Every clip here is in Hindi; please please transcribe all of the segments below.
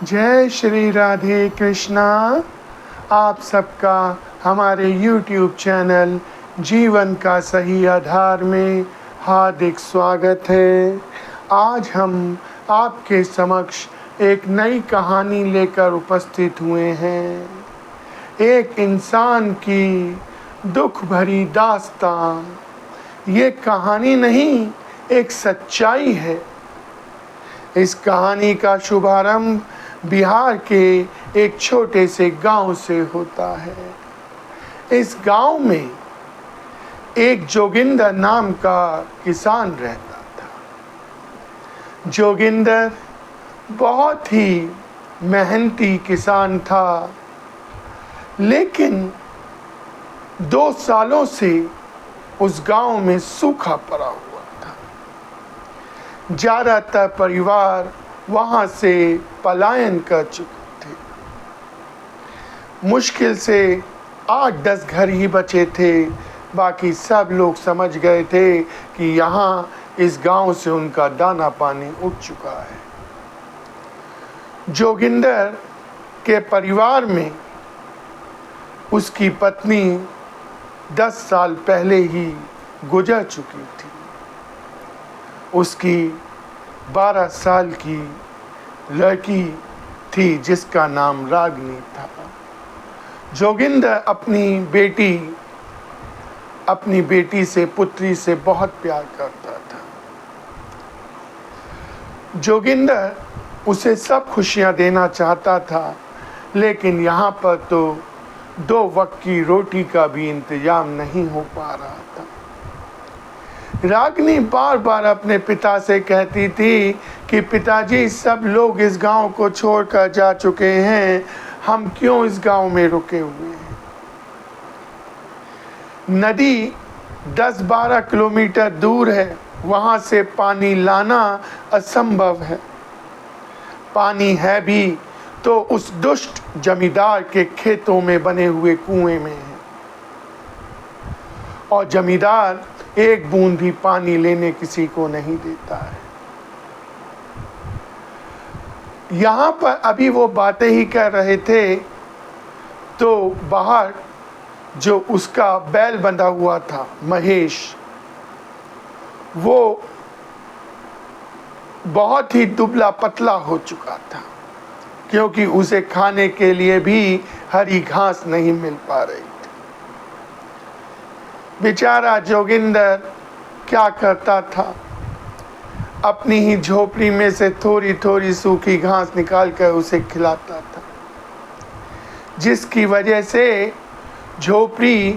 जय श्री राधे कृष्णा। आप सबका हमारे YouTube चैनल जीवन का सही आधार में हार्दिक स्वागत है। आज हम आपके समक्ष एक नई कहानी लेकर उपस्थित हुए हैं। एक इंसान की दुख भरी दास्तान। ये कहानी नहीं, एक सच्चाई है। इस कहानी का शुभारंभ बिहार के एक छोटे से गांव से होता है। इस गांव में एक जोगिंदर नाम का किसान रहता था। जोगिंदर बहुत ही मेहनती किसान था, लेकिन 2 सालों से उस गांव में सूखा पड़ा हुआ था। ज़्यादातर परिवार वहाँ से पलायन कर चुके थे। मुश्किल से 8-10 घर ही बचे थे। बाकी सब लोग समझ गए थे कि यहाँ इस गांव से उनका दाना पानी उठ चुका है। जोगिंदर के परिवार में उसकी पत्नी 10 साल पहले ही गुजर चुकी थी। उसकी 12 साल की लड़की थी जिसका नाम रागनी था। जोगिंदर अपनी बेटी से, पुत्री से बहुत प्यार करता था। जोगिंदर उसे सब खुशियां देना चाहता था, लेकिन यहाँ पर तो 2 वक्त की रोटी का भी इंतजाम नहीं हो पा रहा था। रागनी बार बार अपने पिता से कहती थी कि पिताजी, सब लोग इस गांव को छोड़कर जा चुके हैं, हम क्यों इस गांव में रुके हुए हैं। नदी 10-12 किलोमीटर दूर है, वहां से पानी लाना असंभव है। पानी है भी तो उस दुष्ट जमींदार के खेतों में बने हुए कुएं में है, और जमींदार एक बूंद भी पानी लेने किसी को नहीं देता है। यहाँ पर अभी वो बातें ही कर रहे थे तो बाहर जो उसका बैल बंधा हुआ था, महेश, वो बहुत ही दुबला पतला हो चुका था, क्योंकि उसे खाने के लिए भी हरी घास नहीं मिल पा रही थी। बेचारा जोगिंदर क्या करता था, अपनी ही झोपड़ी में से थोड़ी थोड़ी सूखी घास निकालकर उसे खिलाता था, जिसकी वजह से झोपड़ी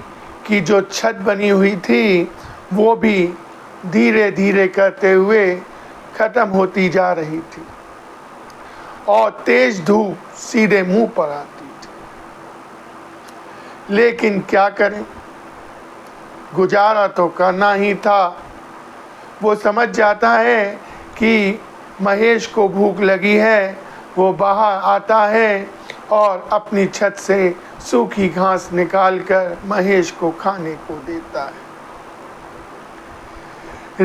की जो छत बनी हुई थी वो भी धीरे धीरे करते हुए खत्म होती जा रही थी, और तेज धूप सीधे मुंह पर आती थी। लेकिन क्या करें, गुजारा तो करना ही था। वो समझ जाता है कि महेश को भूख लगी है। वो बाहर आता है और अपनी छत से सूखी घास निकालकर महेश को खाने को देता है।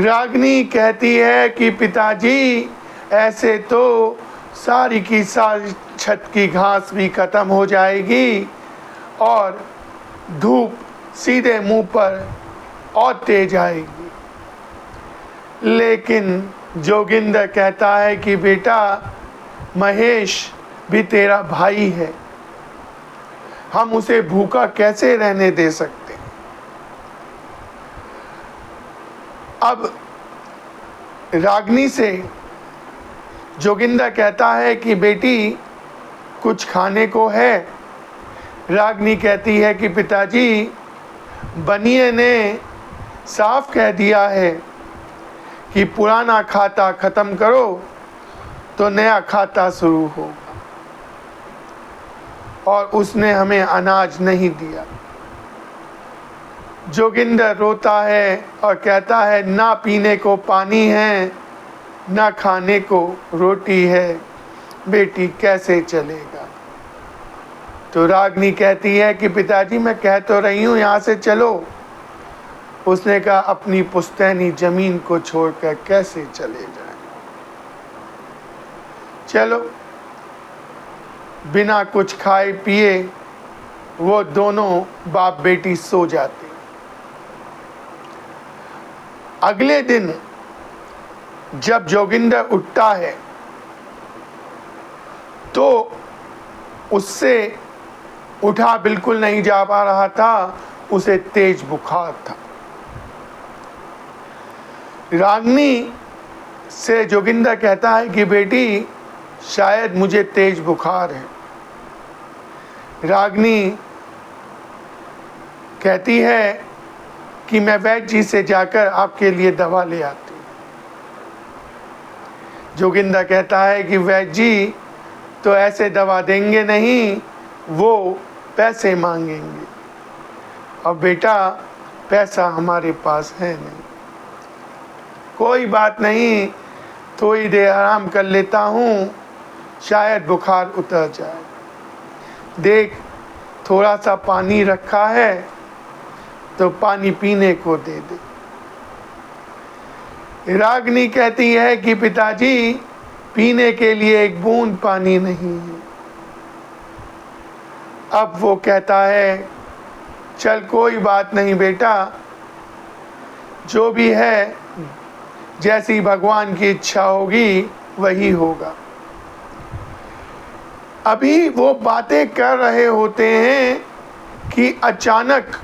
रागनी कहती है कि पिताजी, ऐसे तो सारी की सारी छत की घास भी खत्म हो जाएगी और धूप सीधे मुंह पर और तेज आएगी। लेकिन जोगिंदर कहता है कि बेटा, महेश भी तेरा भाई है, हम उसे भूखा कैसे रहने दे सकते। अब रागनी से जोगिंदर कहता है कि बेटी, कुछ खाने को है। रागनी कहती है कि पिताजी, बनिए ने साफ कह दिया है कि पुराना खाता खत्म करो तो नया खाता शुरू होगा, और उसने हमें अनाज नहीं दिया। जोगिंदर रोता है और कहता है, ना पीने को पानी है, ना खाने को रोटी है, बेटी कैसे चलेगा। तो रागनी कहती है कि पिताजी, मैं कह तो रही हूँ यहाँ से चलो। उसने कहा, अपनी पुश्तैनी जमीन को छोड़कर कैसे चले जाए। चलो, बिना कुछ खाए पिए वो दोनों बाप बेटी सो जाते। अगले दिन जब जोगिंदर उठता है तो उससे उठा बिल्कुल नहीं जा पा रहा था, उसे तेज बुखार था। रागिनी से जोगिंदर कहता है कि बेटी शायद मुझे तेज बुखार है। रागिनी कहती है कि मैं वैद्य जी से जाकर आपके लिए दवा ले आती हूँ। जोगिंदर कहता है कि वैद्य जी तो ऐसे दवा देंगे नहीं, वो पैसे मांगेंगे और बेटा पैसा हमारे पास है नहीं। कोई बात नहीं, थोड़ी देर आराम कर लेता हूँ, शायद बुखार उतर जाए। देख थोड़ा सा पानी रखा है तो पानी पीने को दे दे। रागिनी कहती है कि पिताजी पीने के लिए एक बूंद पानी नहीं है। अब वो कहता है चल कोई बात नहीं बेटा, जो भी है जैसी भगवान की इच्छा होगी वही होगा। अभी वो बातें कर रहे होते हैं कि अचानक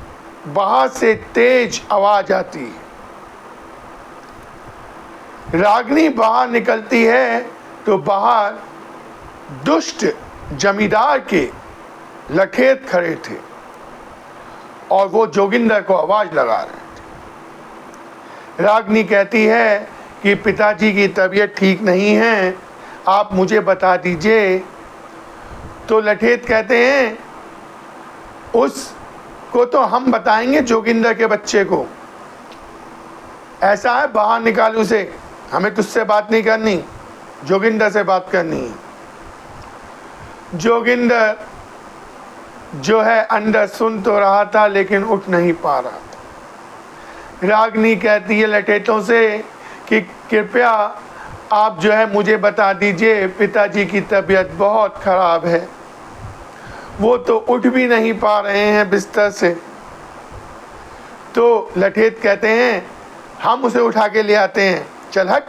बाहर से तेज आवाज आती है। रागिनी बाहर निकलती है तो बाहर दुष्ट जमींदार के लठेत खड़े थे और वो जोगिंदर को आवाज लगा रहे थे। रागिनी कहती है कि पिताजी की तबीयत ठीक नहीं है, आप मुझे बता दीजिए। तो लठेत कहते हैं उसको तो हम बताएंगे, जोगिंदर के बच्चे को। ऐसा है बाहर निकाल उसे, हमें तुझसे बात नहीं करनी, जोगिंदर से बात करनी है। जोगिंदर जो है अंदर सुन तो रहा था लेकिन उठ नहीं पा रहा था। रागिनी कहती है लठेतों से कि कृपया आप जो है मुझे बता दीजिए, पिताजी की तबीयत बहुत खराब है, वो तो उठ भी नहीं पा रहे हैं बिस्तर से। तो लठेत कहते हैं हम उसे उठा के ले आते हैं, चल हट।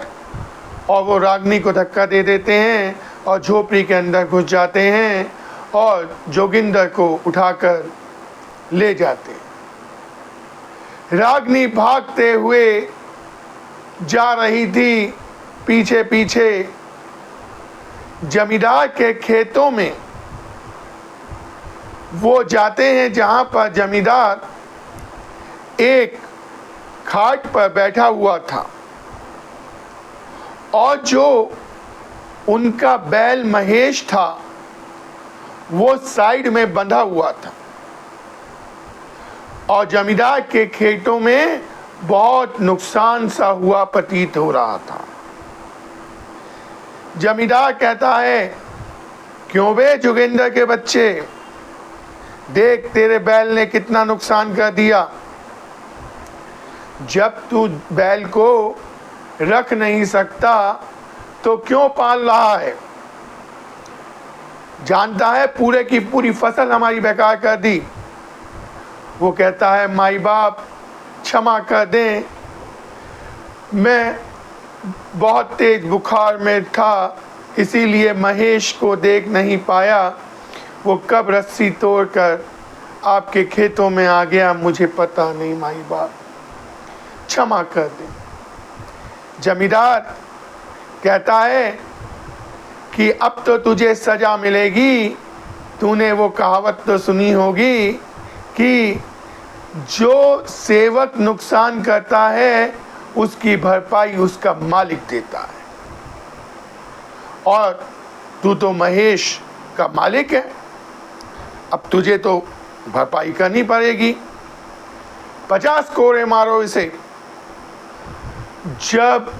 और वो रागिनी को धक्का दे देते हैं और झोपड़ी के अंदर घुस जाते हैं और जोगिंदर को उठाकर ले जाते हैं। रागिनी भागते हुए जा रही थी पीछे पीछे। जमींदार के खेतों में वो जाते हैं जहां पर जमींदार एक खाट पर बैठा हुआ था और जो उनका बैल महेश था वो साइड में बंधा हुआ था और जमींदार के खेतों में बहुत नुकसान सा हुआ प्रतीत हो रहा था। जमींदार कहता है क्यों बे जोगिंदर के बच्चे, देख तेरे बैल ने कितना नुकसान कर दिया। जब तू बैल को रख नहीं सकता तो क्यों पाल रहा है, जानता है पूरे की पूरी फसल हमारी बेकार कर दी। वो कहता है माई बाप क्षमा कर दें, मैं बहुत तेज बुखार में था इसीलिए महेश को देख नहीं पाया, वो कब रस्सी तोड़कर आपके खेतों में आ गया मुझे पता नहीं, माई बाप क्षमा कर दें। जमींदार कहता है कि अब तो तुझे सजा मिलेगी। तूने वो कहावत तो सुनी होगी कि जो सेवक नुकसान करता है उसकी भरपाई उसका मालिक देता है, और तू तो महेश का मालिक है, अब तुझे तो भरपाई करनी पड़ेगी। 50 कोड़े मारो इसे। जब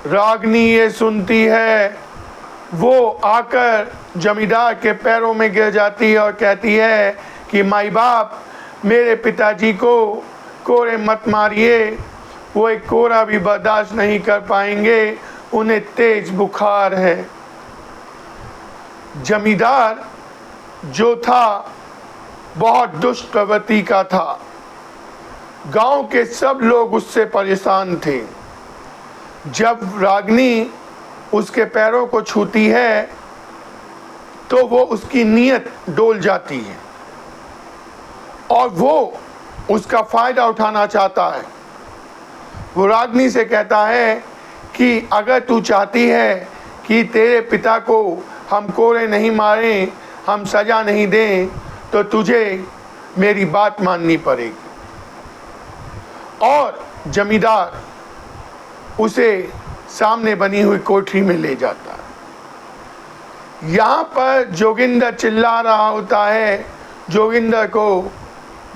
रागिनी ये सुनती है वो आकर जमींदार के पैरों में गिर जाती है और कहती है कि माई बाप मेरे पिताजी को कोड़े मत मारिए, वो एक कोड़ा भी बर्दाश्त नहीं कर पाएंगे, उन्हें तेज बुखार है। जमींदार जो था बहुत दुष्ट प्रवृत्ति का था। गांव के सब लोग उससे परेशान थे। जब रागिनी उसके पैरों को छूती है तो वो उसकी नीयत डोल जाती है और वो उसका फायदा उठाना चाहता है। वो रागिनी से कहता है कि अगर तू चाहती है कि तेरे पिता को हम कोड़े नहीं मारें, हम सजा नहीं दें, तो तुझे मेरी बात माननी पड़ेगी। और जमींदार उसे सामने बनी हुई कोठरी में ले जाता है। यहाँ पर जोगिंदर चिल्ला रहा होता है। जोगिंदर को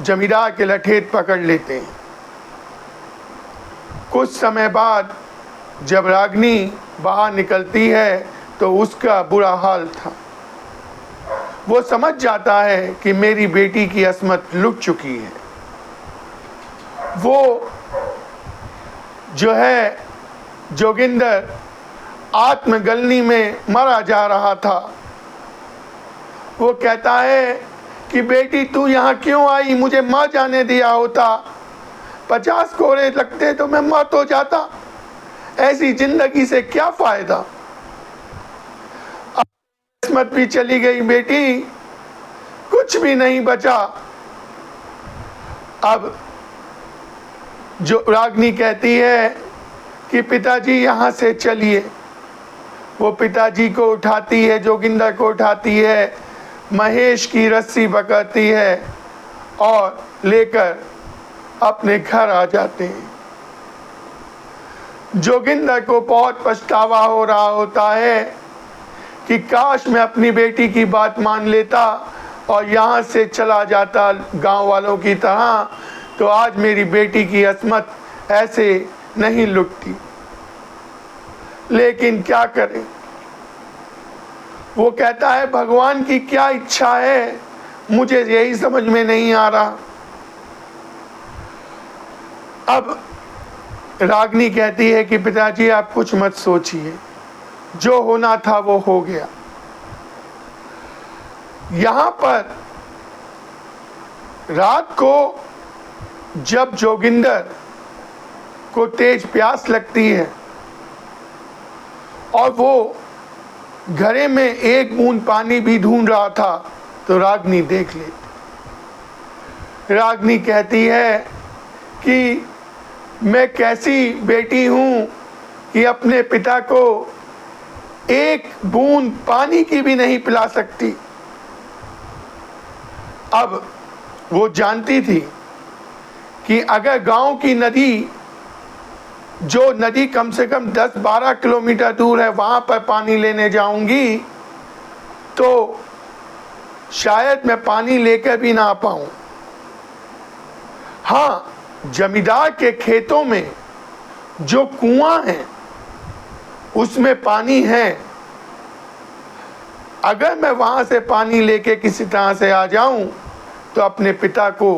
जमींदार के लठेत पकड़ लेते हैं। कुछ समय बाद जब रागिनी बाहर निकलती है तो उसका बुरा हाल था। वो समझ जाता है कि मेरी बेटी की अस्मत लुट चुकी है। वो जो है जोगिंदर आत्मगलनी में मरा जा रहा था। वो कहता है कि बेटी तू यहाँ क्यों आई? मुझे मर जाने दिया होता। 50 कोड़े लगते तो मैं मर तो जाता। ऐसी जिंदगी से क्या फायदा? किस्मत भी चली गई बेटी, कुछ भी नहीं बचा। अब जो रागिनी कहती है कि पिताजी यहाँ से चलिए। वो पिताजी को उठाती है, जोगिंदर को उठाती है, महेश की रस्सी पकड़ती है और लेकर अपने घर आ जाते हैं। जोगिंदर को बहुत पछतावा हो रहा होता है कि काश मैं अपनी बेटी की बात मान लेता और यहाँ से चला जाता गांव वालों की तरह, तो आज मेरी बेटी की अस्मत ऐसे नहीं लुटती। लेकिन क्या करें? वो कहता है भगवान की क्या इच्छा है, मुझे यही समझ में नहीं आ रहा। अब रागिनी कहती है कि पिताजी आप कुछ मत सोचिए, जो होना था वो हो गया। यहाँ पर रात को जब जोगिंदर को तेज प्यास लगती है और वो घड़े में एक बूंद पानी भी ढूंढ रहा था, तो रागिनी देख लेती। रागिनी कहती है कि मैं कैसी बेटी हूँ कि अपने पिता को एक बूंद पानी की भी नहीं पिला सकती। अब वो जानती थी कि अगर गांव की नदी, जो नदी कम से कम 10-12 किलोमीटर दूर है, वहां पर पानी लेने जाऊंगी तो शायद मैं पानी लेकर भी ना आ पाऊं। हाँ, जमींदार के खेतों में जो कुआं है उसमें पानी है। अगर मैं वहां से पानी लेके किसी तरह से आ जाऊं तो अपने पिता को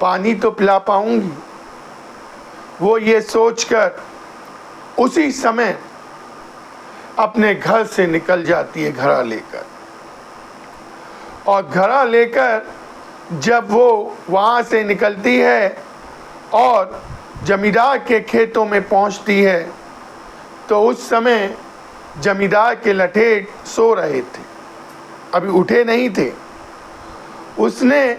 पानी तो पिला पाऊंगी। वो ये सोचकर उसी समय अपने घर से निकल जाती है घड़ा लेकर। और घड़ा लेकर जब वो वहाँ से निकलती है और जमींदार के खेतों में पहुँचती है तो उस समय जमींदार के लठेत सो रहे थे, अभी उठे नहीं थे। उसने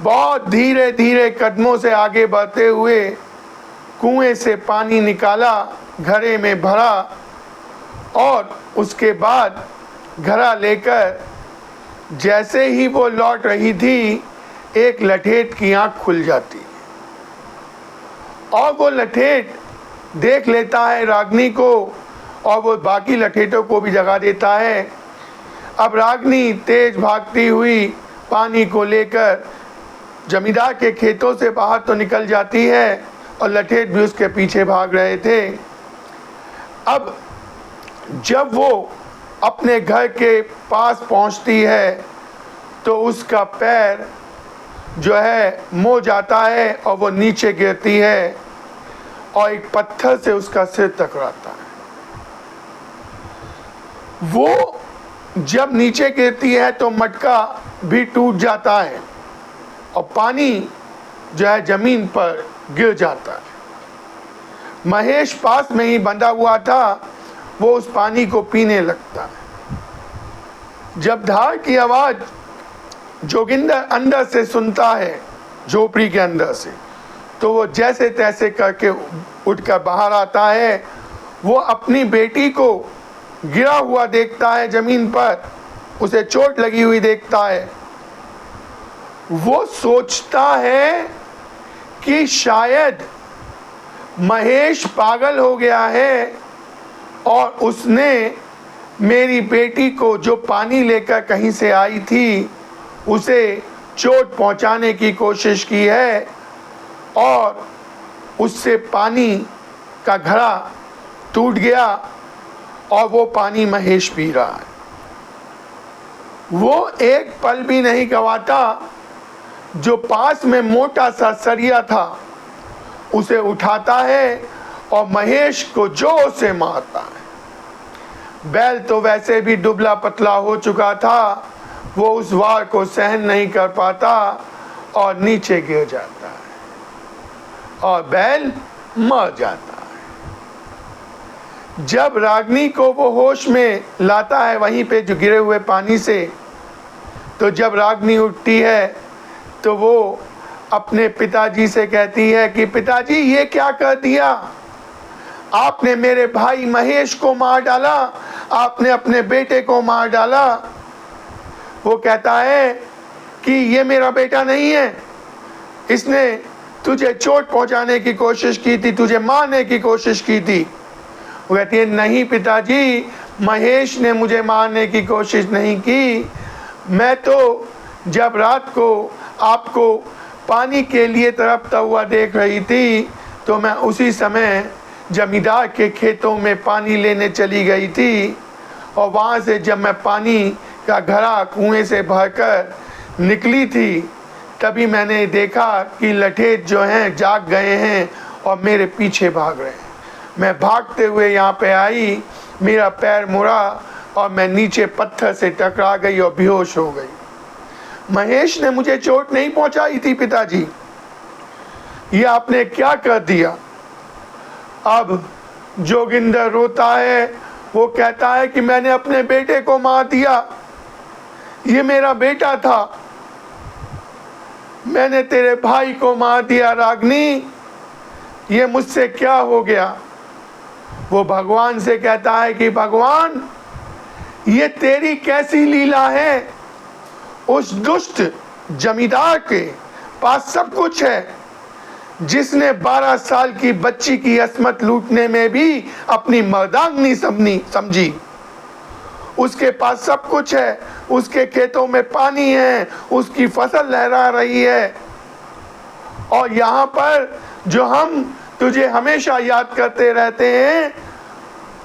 बहुत धीरे धीरे कदमों से आगे बढ़ते हुए कुएं से पानी निकाला, घड़े में भरा और उसके बाद घड़ा लेकर जैसे ही वो लौट रही थी, एक लठेत की आंख खुल जाती और वो लठेत देख लेता है रागिनी को और वो बाकी लठेतों को भी जगा देता है। अब रागिनी तेज भागती हुई पानी को लेकर जमींदार के खेतों से बाहर तो निकल जाती है और लठेत भी उसके पीछे भाग रहे थे। अब जब वो अपने घर के पास पहुंचती है तो उसका पैर जो है मुड़ जाता है और वो नीचे गिरती है और एक पत्थर से उसका सिर टकराता है। वो जब नीचे गिरती है तो मटका भी टूट जाता है और पानी जो है जमीन पर गिर जाता है। महेश पास में ही बंधा हुआ था, वो उस पानी को पीने लगता है। जब धार की आवाज जोगिंदर अंदर से सुनता है, झोपड़ी के अंदर से, तो वो जैसे तैसे करके उठकर बाहर आता है। वो अपनी बेटी को गिरा हुआ देखता है जमीन पर, उसे चोट लगी हुई देखता है। वो सोचता है कि शायद महेश पागल हो गया है और उसने मेरी बेटी को, जो पानी लेकर कहीं से आई थी, उसे चोट पहुंचाने की कोशिश की है और उससे पानी का घड़ा टूट गया और वो पानी महेश पी रहा है। वो एक पल भी नहीं गंवाता, जो पास में मोटा सा सरिया था उसे उठाता है और महेश को जोर से मारता है। बैल तो वैसे भी दुबला पतला हो चुका था, वो उस वार को सहन नहीं कर पाता और नीचे गिर जाता है और बैल मर जाता है। जब रागिनी को वो होश में लाता है वहीं पे जो गिरे हुए पानी से, तो जब रागिनी उठती है तो वो अपने पिताजी से कहती है कि पिताजी ये क्या कर दिया, आपने मेरे भाई महेश को मार डाला, आपने अपने बेटे को मार डाला। वो कहता है कि ये मेरा बेटा नहीं है, इसने तुझे चोट पहुंचाने की कोशिश की थी, तुझे मारने की कोशिश की थी। वो कहती है नहीं पिताजी, महेश ने मुझे मारने की कोशिश नहीं की। मैं तो जब रात को आपको पानी के लिए तड़पता हुआ देख रही थी, तो मैं उसी समय जमींदार के खेतों में पानी लेने चली गई थी और वहाँ से जब मैं पानी का घड़ा कुएं से भरकर निकली थी, तभी मैंने देखा कि लठेज जो हैं जाग गए हैं और मेरे पीछे भाग रहे हैं। मैं भागते हुए यहाँ पे आई, मेरा पैर मुड़ा और मैं नीचे पत्थर से टकरा गई और बेहोश हो गई। महेश ने मुझे चोट नहीं पहुंचाई थी पिताजी, ये आपने क्या कर दिया। अब जोगिंदर रोता है, वो कहता है कि मैंने अपने बेटे को मार दिया, ये मेरा बेटा था, मैंने तेरे भाई को मार दिया रागिनी, ये मुझसे क्या हो गया। वो भगवान से कहता है कि भगवान ये तेरी कैसी लीला है, उस दुष्ट जमींदार के पास सब कुछ है, जिसने 12 साल की बच्ची की अस्मत लूटने में भी अपनी मर्दांगनी समझी। उसके पास सब कुछ है, उसके खेतों में पानी है, उसकी फसल लहरा रही है, और यहाँ पर जो हम तुझे हमेशा याद करते रहते हैं,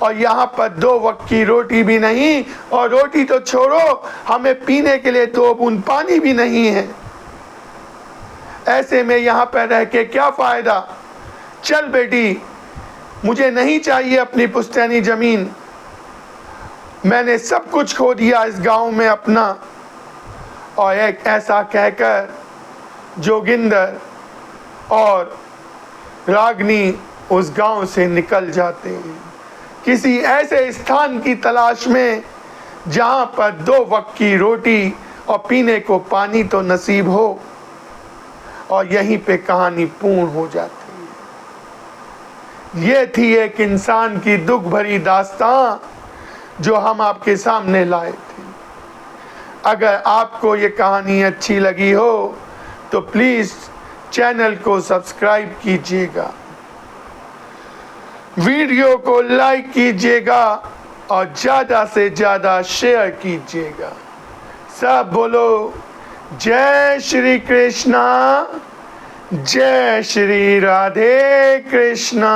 और यहाँ पर 2 वक्त की रोटी भी नहीं, और रोटी तो छोड़ो, हमें पीने के लिए 2 बूंद पानी भी नहीं है। ऐसे में यहाँ पर रह के क्या फायदा। चल बेटी, मुझे नहीं चाहिए अपनी पुश्तैनी जमीन, मैंने सब कुछ खो दिया इस गांव में अपना। और एक ऐसा कहकर जोगिंदर और रागिनी उस गांव से निकल जाते हैं, किसी ऐसे स्थान की तलाश में जहां पर 2 वक्त की रोटी और पीने को पानी तो नसीब हो। और यहीं पे कहानी पूर्ण हो जाती है। ये थी एक इंसान की दुख भरी दास्तां जो हम आपके सामने लाए थे। अगर आपको ये कहानी अच्छी लगी हो तो प्लीज़ चैनल को सब्सक्राइब कीजिएगा, वीडियो को लाइक कीजिएगा और ज़्यादा से ज़्यादा शेयर कीजिएगा। सब बोलो जय श्री कृष्णा, जय श्री राधे कृष्णा।